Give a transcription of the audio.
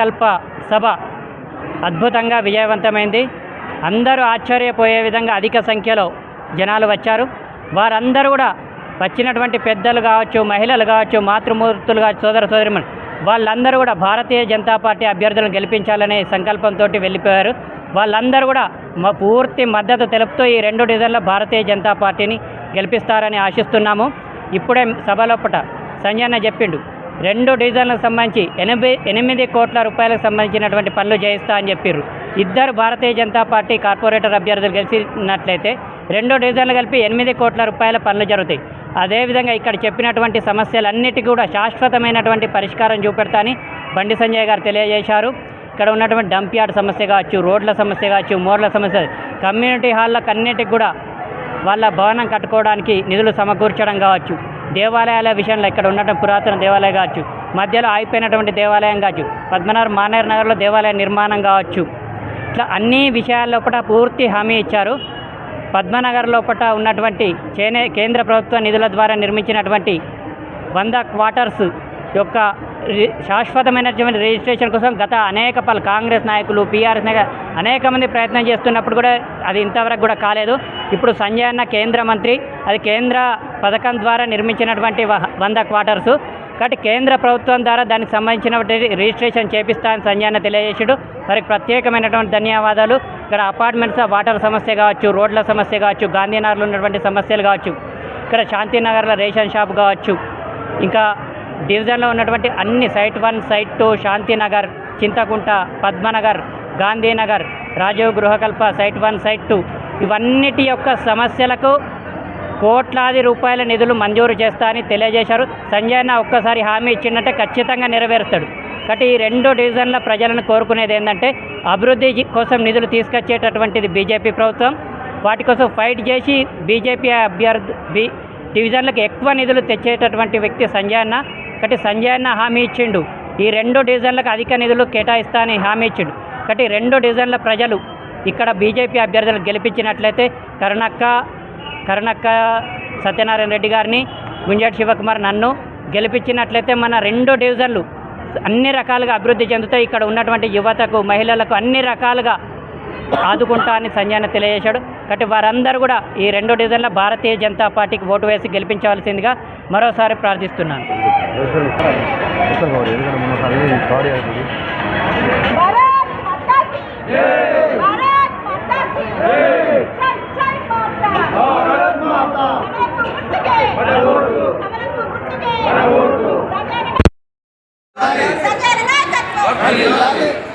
గృహకల్ప సభ అద్భుతంగా విజయవంతమైంది. అందరూ ఆశ్చర్యపోయే విధంగా అధిక సంఖ్యలో జనాలు వచ్చారు. వారందరూ కూడా వచ్చినటువంటి పెద్దలు కావచ్చు, మహిళలు కావచ్చు, మాతృమూర్తులు కావచ్చు, సోదర సోదరిమణులు వాళ్ళందరూ కూడా భారతీయ జనతా పార్టీ అభ్యర్థులను గెలిపించాలనే సంకల్పంతో వెళ్ళిపోయారు. వాళ్ళందరూ కూడా మా పూర్తి మద్దతు తెలుపుతూ ఈ 2 డివిజన్ల భారతీయ జనతా పార్టీని గెలిపిస్తారని ఆశిస్తున్నాము. ఇప్పుడే సభలోపట సంజయన్న చెప్పిండు 2 డివిజన్లకు సంబంధించి 8 కోట్ల రూపాయలకు సంబంధించినటువంటి పనులు చేయిస్తా అని చెప్పారు. 2 భారతీయ జనతా పార్టీ కార్పొరేటర్ అభ్యర్థులు గెలిచినట్లయితే 2 డివిజన్లు కలిపి 8 కోట్ల రూపాయల పనులు జరుగుతాయి. అదేవిధంగా ఇక్కడ చెప్పినటువంటి సమస్యలన్నిటికీ కూడా శాశ్వతమైనటువంటి పరిష్కారం చూపెడతా అని బండి సంజయ్ గారు తెలియజేశారు. ఇక్కడ ఉన్నటువంటి డంప్ యార్డ్ సమస్య కావచ్చు, రోడ్ల సమస్య కావచ్చు, మోర్ల సమస్య, కమ్యూనిటీ హాళ్ళకు అన్నిటికి కూడా వాళ్ళ భవనం కట్టుకోవడానికి నిధులు సమకూర్చడం కావచ్చు, దేవాలయాల విషయంలో ఇక్కడ ఉన్నటువంటి పురాతన దేవాలయం కావచ్చు, మధ్యలో ఆగిపోయినటువంటి దేవాలయం కావచ్చు, పద్మనాభ మానేర్ నగర్లో దేవాలయ నిర్మాణం కావచ్చు, ఇట్లా అన్ని విషయాల లోపల పూర్తి హామీ ఇచ్చారు. పద్మనగర్ లోపల ఉన్నటువంటి కేంద్ర ప్రభుత్వ నిధుల ద్వారా నిర్మించినటువంటి 100 క్వార్టర్స్ యొక్క శాశ్వతమైనటువంటి రిజిస్ట్రేషన్ కోసం గత అనేక కాంగ్రెస్ నాయకులు, పీఆర్ఎస్ నాయకులు అనేక మంది ప్రయత్నం చేస్తున్నప్పుడు కూడా అది ఇంతవరకు కూడా కాలేదు. ఇప్పుడు సంజయ్ అన్న కేంద్ర మంత్రి, అది కేంద్ర పథకం ద్వారా నిర్మించినటువంటి 100 క్వార్టర్స్ కాబట్టి కేంద్ర ప్రభుత్వం ద్వారా దానికి సంబంధించినటువంటి రిజిస్ట్రేషన్ చేపిస్తానని సంజయ్ అన్న తెలియజేసాడు. వారికి ప్రత్యేకమైనటువంటి ధన్యవాదాలు. ఇక్కడ అపార్ట్మెంట్స్ వాటర్ సమస్య కావచ్చు, రోడ్ల సమస్య కావచ్చు, గాంధీనగర్లో ఉన్నటువంటి సమస్యలు కావచ్చు, ఇక్కడ శాంతినగర్లో రేషన్ షాప్ కావచ్చు, ఇంకా డివిజన్లో ఉన్నటువంటి అన్ని site 1, site 2, Shantinagar, Chintakunta, Padmanagar, Gandhinagar, Rajiv Gruhakalpa, site 1, site 2 ఇవన్నిటి యొక్క సమస్యలకు కోట్లాది రూపాయల నిధులు మంజూరు చేస్తా అని తెలియజేశారు. సంజయ్ అన్న ఒక్కసారి హామీ ఇచ్చిందంటే ఖచ్చితంగా నెరవేరుస్తాడు. కాబట్టి ఈ 2 డివిజన్ల ప్రజలను కోరుకునేది ఏంటంటే అభివృద్ధి కోసం నిధులు తీసుకొచ్చేటటువంటిది బీజేపీ ప్రభుత్వం. వాటి కోసం ఫైట్ చేసి బీజేపీ డివిజన్లకు ఎక్కువ నిధులు తెచ్చేటటువంటి వ్యక్తి సంజయ్ అన్న. కాబట్టి సంజయ్ అన్న హామీ ఇచ్చిండు ఈ 2 డివిజన్లకు అధిక నిధులు కేటాయిస్తా అని హామీ ఇచ్చిండు. కాబట్టి 2 డివిజన్ల ప్రజలు ఇక్కడ బీజేపీ అభ్యర్థులను గెలిపించినట్లయితే కరుణక్క సత్యనారాయణ రెడ్డి గారిని, గుంజాటి శివకుమార్ నన్ను గెలిపించినట్లయితే మన 2 డివిజన్లు అన్ని రకాలుగా అభివృద్ధి చెందుతాయి. ఇక్కడ ఉన్నటువంటి యువతకు, మహిళలకు అన్ని రకాలుగా ఆదుకుంటా అని సంజయ్ అన్న తెలియజేశాడు. కాబట్టి వారందరూ కూడా ఈ 2 డివిజన్ల భారతీయ జనతా పార్టీకి ఓటు వేసి గెలిపించవలసిందిగా మరోసారి ప్రార్థిస్తున్నాను. సంజయ్ నాయకత్వం